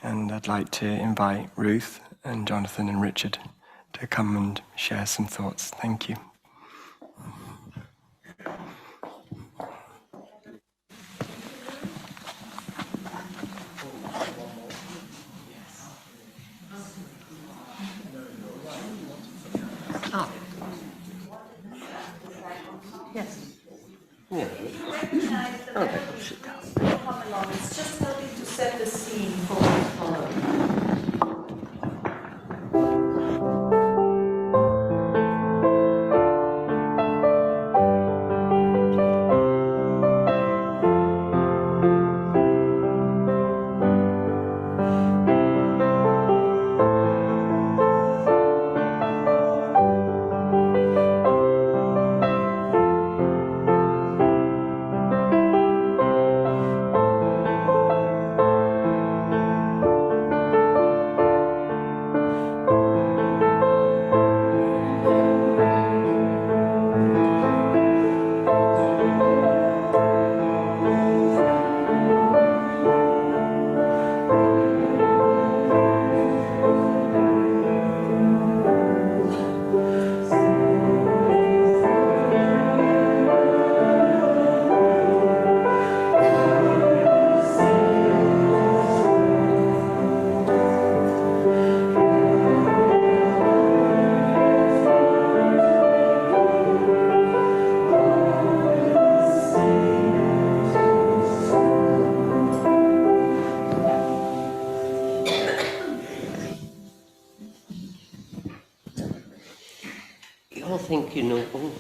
And I'd like to invite Ruth and Jonathan and Richard to come and share some thoughts. Thank you. Yes. Yeah. Recognize the members who will come along. It's just helping to set the scene for what follows. You all think you know. Oh,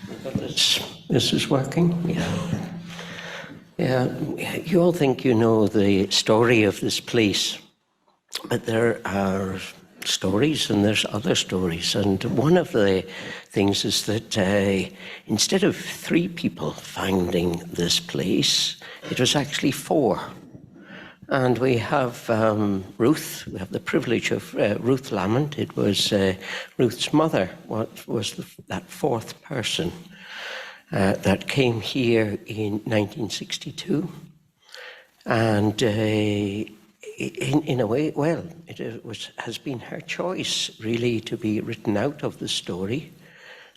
you got this. This is working? Yeah. Yeah. You all think you know the story of this place, but there are stories and there's other stories. And one of the things is that instead of 3 people finding this place, it was actually 4. And we have Ruth. We have the privilege of Ruth Lamont. It was Ruth's mother. What was that 4th person that came here in 1962? And in a way, well, has been her choice really to be written out of the story,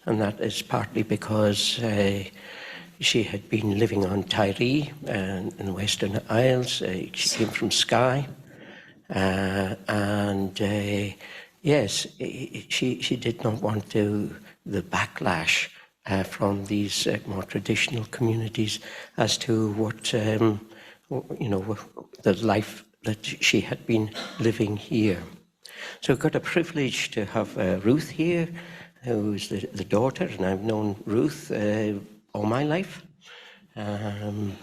and that is partly because she had been living on Tiree in the Western Isles. She came from Skye. Yes, she did not want the backlash from these more traditional communities as to what, the life that she had been living here. So I've got a privilege to have Ruth here, who's the daughter, and I've known Ruth all my life. And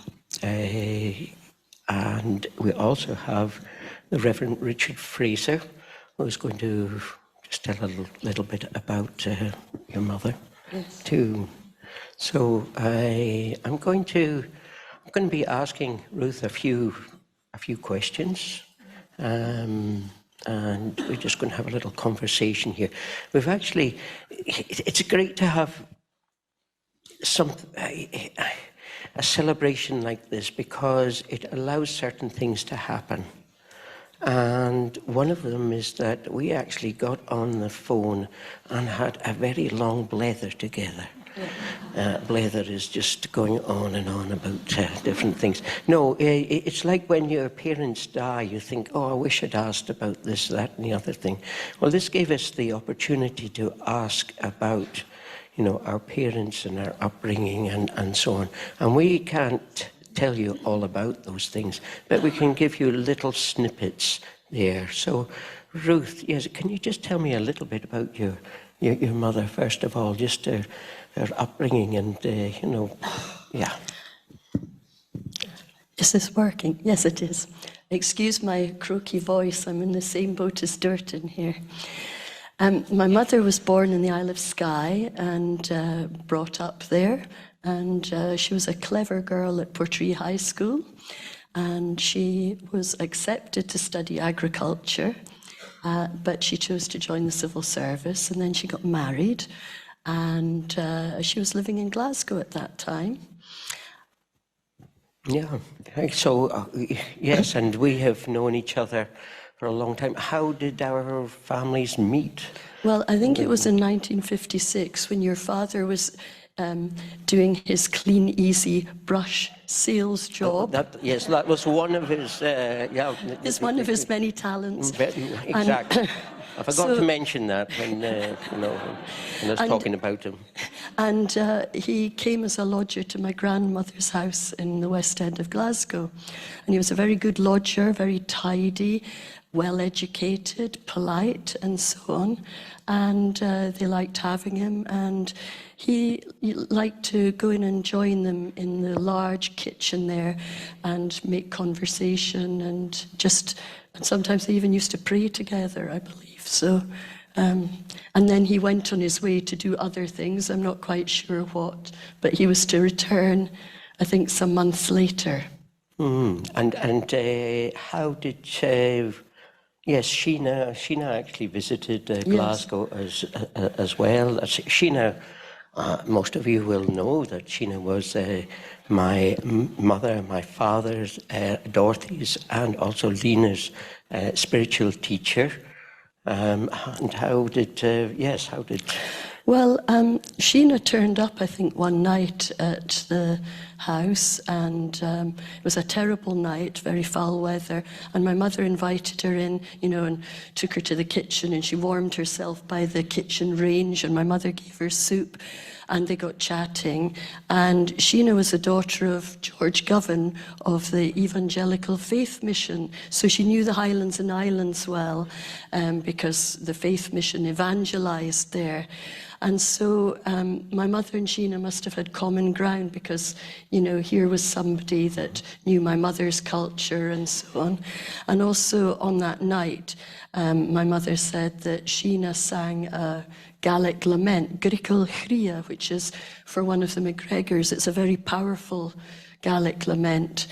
we also have the Reverend Richard Frazer, who's going to just tell a little bit about your mother, yes, too. So I'm going to be asking Ruth a few questions. And we're just going to have a little conversation here. We've actually, it's great to have a celebration like this because it allows certain things to happen. And one of them is that we actually got on the phone and had a very long blether together. Blether is just going on and on about different things. No, it's like when your parents die, you think, oh, I wish I'd asked about this, that, and the other thing. Well, this gave us the opportunity to ask about, our parents and our upbringing and so on. And we can't tell you all about those things, but we can give you little snippets there. So, Ruth, yes, can you just tell me a little bit about your mother, first of all, just her upbringing and, yeah. Is this working? Yes, it is. Excuse my croaky voice. I'm in the same boat as Durton here. My mother was born in the Isle of Skye and brought up there. And she was a clever girl at Portree High School. And she was accepted to study agriculture, but she chose to join the civil service. And then she got married. And she was living in Glasgow at that time. Yeah. So, yes, and we have known each other for a long time. How did our families meet? Well, I think it was in 1956 when your father was doing his clean, easy brush sales job. Yes, that was one of his, It's one of his many talents. Exactly. I forgot so- to mention that when, when I was talking about him. And he came as a lodger to my grandmother's house in the West End of Glasgow. And he was a very good lodger, very tidy, well-educated, polite, and so on. And they liked having him. And he liked to go in and join them in the large kitchen there and make conversation and sometimes they even used to pray together, I believe. So, and then he went on his way to do other things. I'm not quite sure what, but he was to return, I think, some months later. And how did yes, Sheena actually visited Glasgow as well. Sheena, most of you will know that Sheena was my mother, my father's, Dorothy's, and also Lena's spiritual teacher. And how did? Well, Sheena turned up, I think, one night at the house, and it was a terrible night, very foul weather, and my mother invited her in, and took her to the kitchen, and she warmed herself by the kitchen range, and my mother gave her soup, and they got chatting. And Sheena was a daughter of George Govan of the Evangelical Faith Mission, so she knew the Highlands and Islands well, because the Faith Mission evangelized there. And so my mother and Sheena must have had common ground because, here was somebody that knew my mother's culture and so on. And also on that night, my mother said that Sheena sang a Gaelic lament, Grickel Chria, which is for one of the McGregors. It's a very powerful Gaelic lament.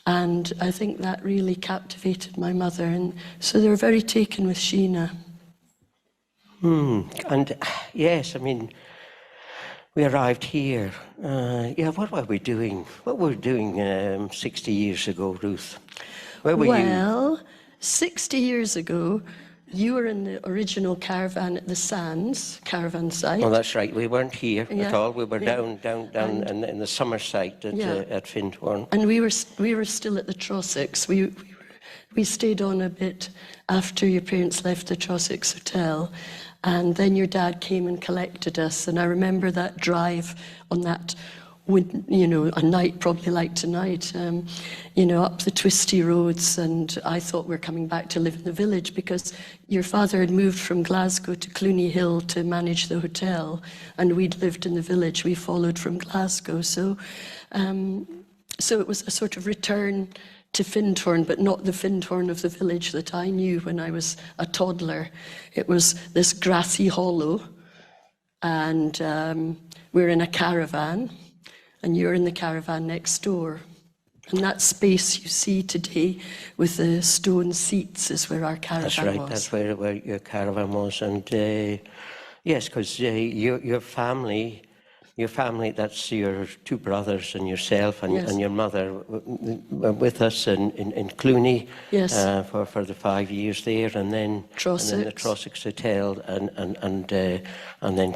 And I think that really captivated my mother. And so they were very taken with Sheena. And yes, I mean, we arrived here. What were we doing? What were we doing 60 years ago, Ruth? Where were you? Well, 60 years ago, you were in the original caravan at the Sands caravan site. Oh, that's right. We weren't here at all. We were down in the summer site at Findhorn. And we were still at the Trossachs. We stayed on a bit after your parents left the Trossachs Hotel. And then your dad came and collected us. And I remember that drive on that, a night probably like tonight, up the twisty roads. And I thought we were coming back to live in the village because your father had moved from Glasgow to Clooney Hill to manage the hotel. And we'd lived in the village. We followed from Glasgow. So it was a sort of return to Findhorn, but not the Findhorn of the village that I knew when I was a toddler. It was this grassy hollow, and we're in a caravan, and you're in the caravan next door. And that space you see today with the stone seats is where our caravan was. That's right, that's where your caravan was. And yes, because your family, that's your two brothers and yourself and your mother were with us in Clooney for the 5 years there, and then the Trossachs Hotel, and then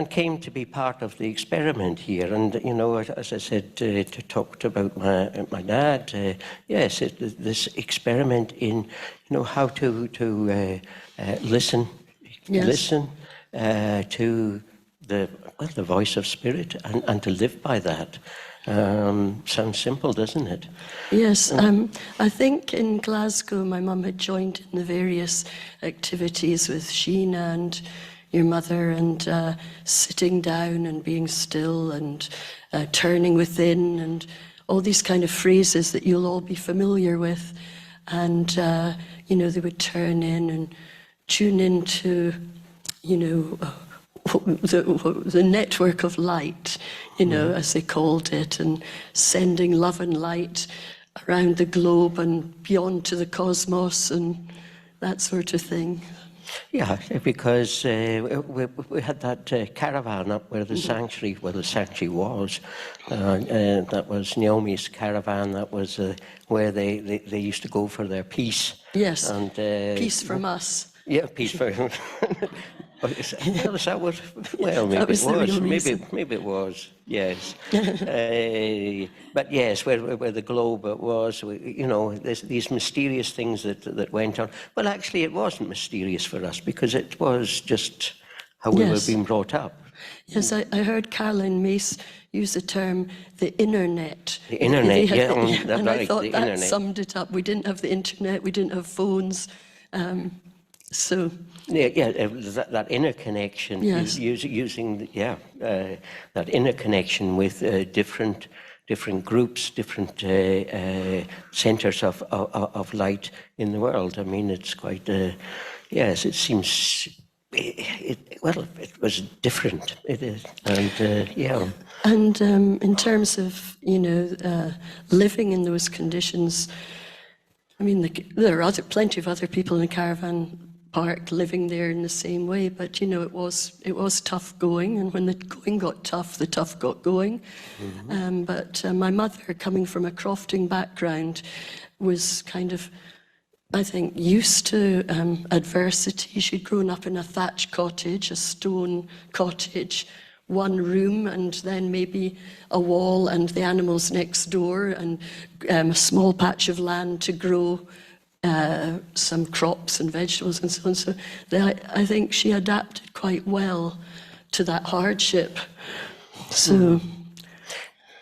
came to be part of the experiment here. And as I said, talked about my dad. Yes, this experiment in how to listen to the voice of Spirit and to live by that. Sounds simple, doesn't it? Yes, I think in Glasgow my mum had joined in the various activities with Sheena and your mother, and sitting down and being still and turning within and all these kind of phrases that you'll all be familiar with. And, they would turn in and tune into, the network of light, as they called it, and sending love and light around the globe and beyond to the cosmos and that sort of thing. Yeah, because we had that caravan up where the sanctuary was. That was Naomi's caravan. That was where they used to go for their peace. Yes, And, peace from us. Yeah, peace for him. Well, is that what? Well, maybe That was it the was. real reason. Maybe it was. Yes. But yes, where the globe was, there's these mysterious things that went on. Well, actually, it wasn't mysterious for us because it was just how we were Yes. being brought up. Yes, I heard Caroline Mace use the term the internet. The internet, yeah, and I right, thought the that internet. summed it up. We didn't have the internet, we didn't have phones. So Yeah, that inner connection, Yes. using that inner connection with different groups, different centers of light in the world. I mean, it's quite yes. It seems it was different. It is, and yeah. And in terms of, living in those conditions, I mean, there are plenty of other people in the caravan park living there in the same way, but, it was tough going, and when the going got tough, the tough got going. But my mother, coming from a crofting background, was kind of, I think, used to adversity. She'd grown up in a thatch cottage, a stone cottage, one room and then maybe a wall and the animals next door and a small patch of land to grow some crops and vegetables and so on. So I think she adapted quite well to that hardship. So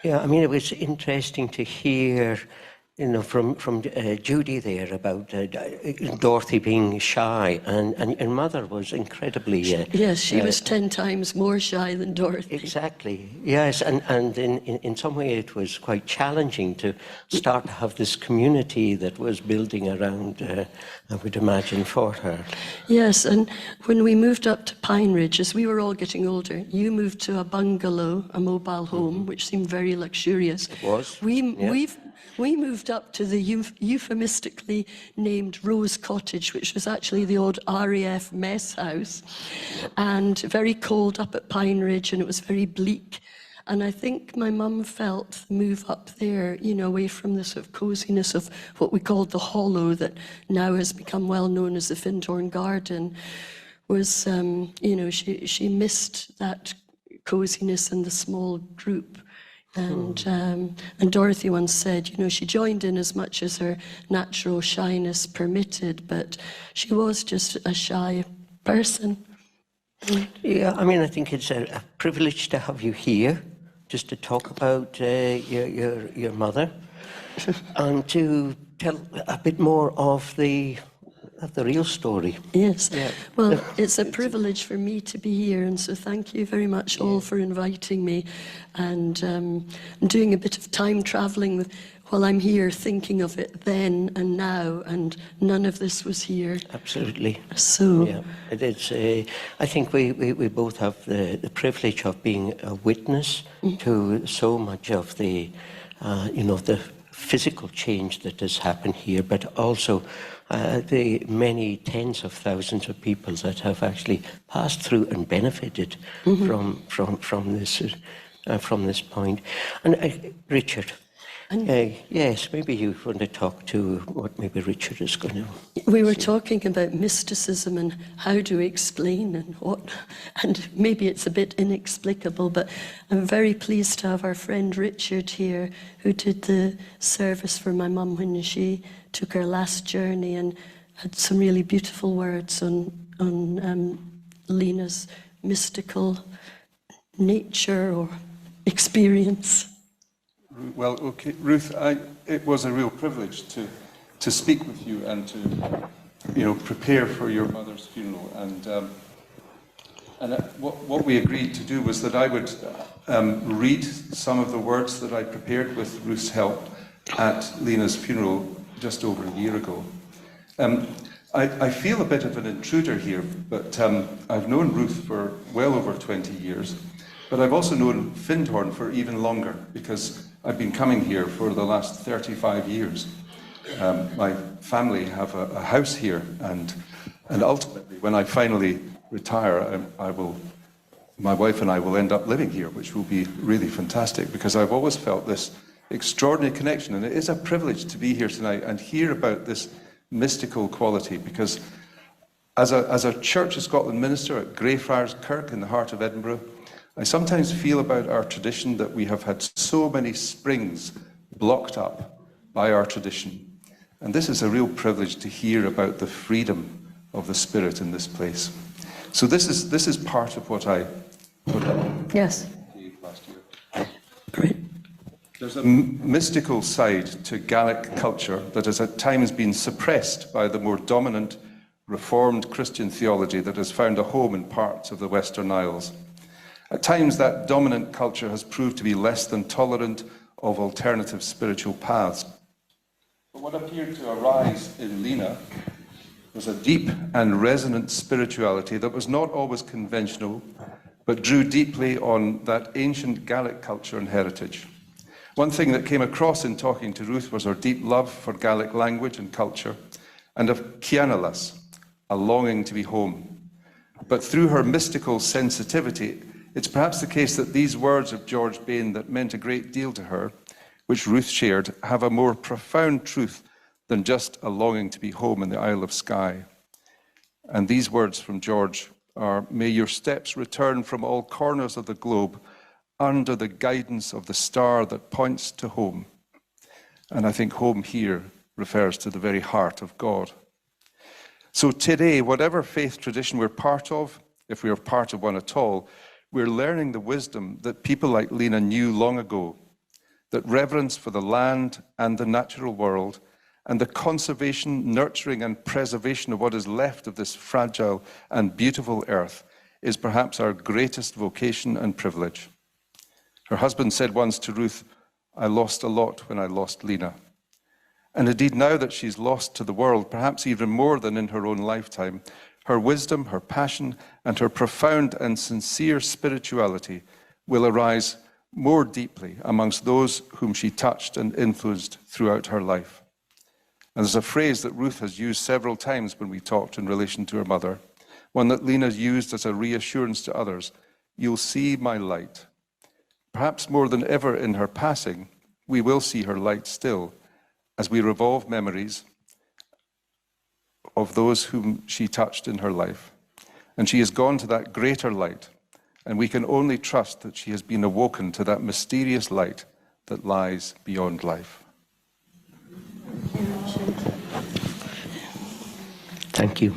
Yeah, I mean, it was interesting to hear, from Judy there about Dorothy being shy, and your mother was incredibly... yes, she was 10 times more shy than Dorothy. Exactly, yes, and in some way it was quite challenging to start to have this community that was building around, I would imagine, for her. Yes, and when we moved up to Pine Ridge, as we were all getting older, you moved to a bungalow, a mobile home, which seemed very luxurious. It was, We moved up to the euphemistically named Rose Cottage, which was actually the old RAF mess house, and very cold up at Pine Ridge, and it was very bleak. And I think my mum felt the move up there, away from the sort of coziness of what we called the Hollow, that now has become well known as the Findhorn Garden, was, she missed that coziness and the small group. And Dorothy once said, she joined in as much as her natural shyness permitted, but she was just a shy person. Yeah, I mean, I think it's a privilege to have you here, just to talk about your mother, and to tell a bit more of the real story. Yes. Yeah. Well, it's a privilege for me to be here, and so thank you very much all for inviting me. And I'm doing a bit of time traveling while I'm here, thinking of it then and now, and none of this was here. Absolutely. So yeah, it is. I think we both have the privilege of being a witness to so much of the physical change that has happened here, but also the many tens of thousands of people that have actually passed through and benefited from this point. And Richard, yes, maybe you want to talk to what maybe Richard is going to... We were talking about mysticism and how to explain and what, and maybe it's a bit inexplicable, but I'm very pleased to have our friend Richard here, who did the service for my mum when she took her last journey, and had some really beautiful words on Lena's mystical nature or experience. Well, okay, Ruth, it was a real privilege to speak with you and to, prepare for your mother's funeral. And what we agreed to do was that I would read some of the words that I prepared with Ruth's help at Lena's funeral just over a year ago. I feel a bit of an intruder here, but I've known Ruth for well over 20 years. But I've also known Findhorn for even longer, because I've been coming here for the last 35 years. My family have a house here, and And ultimately, when I finally retire, my wife and I will end up living here, which will be really fantastic, because I've always felt this extraordinary connection, and it is a privilege to be here tonight and hear about this mystical quality, because as a Church of Scotland minister at Greyfriars Kirk in the heart of Edinburgh, I sometimes feel about our tradition that we have had so many springs blocked up by our tradition. And this is a real privilege to hear about the freedom of the Spirit in this place. So this is part of what I put up Yes. last year. Great. There's a mystical side to Gaelic culture that has at times been suppressed by the more dominant Reformed Christian theology that has found a home in parts of the Western Isles. At times that dominant culture has proved to be less than tolerant of alternative spiritual paths. But what appeared to arise in Lena was a deep and resonant spirituality that was not always conventional, but drew deeply on that ancient Gaelic culture and heritage. One thing that came across in talking to Ruth was her deep love for Gaelic language and culture, and of Cianalas, a longing to be home. But through her mystical sensitivity, it's perhaps the case that these words of George Bain that meant a great deal to her, which Ruth shared, have a more profound truth than just a longing to be home in the Isle of Skye. And these words from George are, "May your steps return from all corners of the globe under the guidance of the star that points to home." And I think home here refers to the very heart of God. So today, whatever faith tradition we're part of, if we are part of one at all, we're learning the wisdom that people like Lena knew long ago, that reverence for the land and the natural world, and the conservation, nurturing, and preservation of what is left of this fragile and beautiful earth is perhaps our greatest vocation and privilege. Her husband said once to Ruth, "I lost a lot when I lost Lena." And indeed, now that she's lost to the world, perhaps even more than in her own lifetime, her wisdom, her passion, and her profound and sincere spirituality will arise more deeply amongst those whom she touched and influenced throughout her life. And there's a phrase that Ruth has used several times when we talked in relation to her mother, one that Lena used as a reassurance to others: "You'll see my light." Perhaps more than ever in her passing, we will see her light still, as we revolve memories of those whom she touched in her life. And she has gone to that greater light, and we can only trust that she has been awoken to that mysterious light that lies beyond life. Thank you.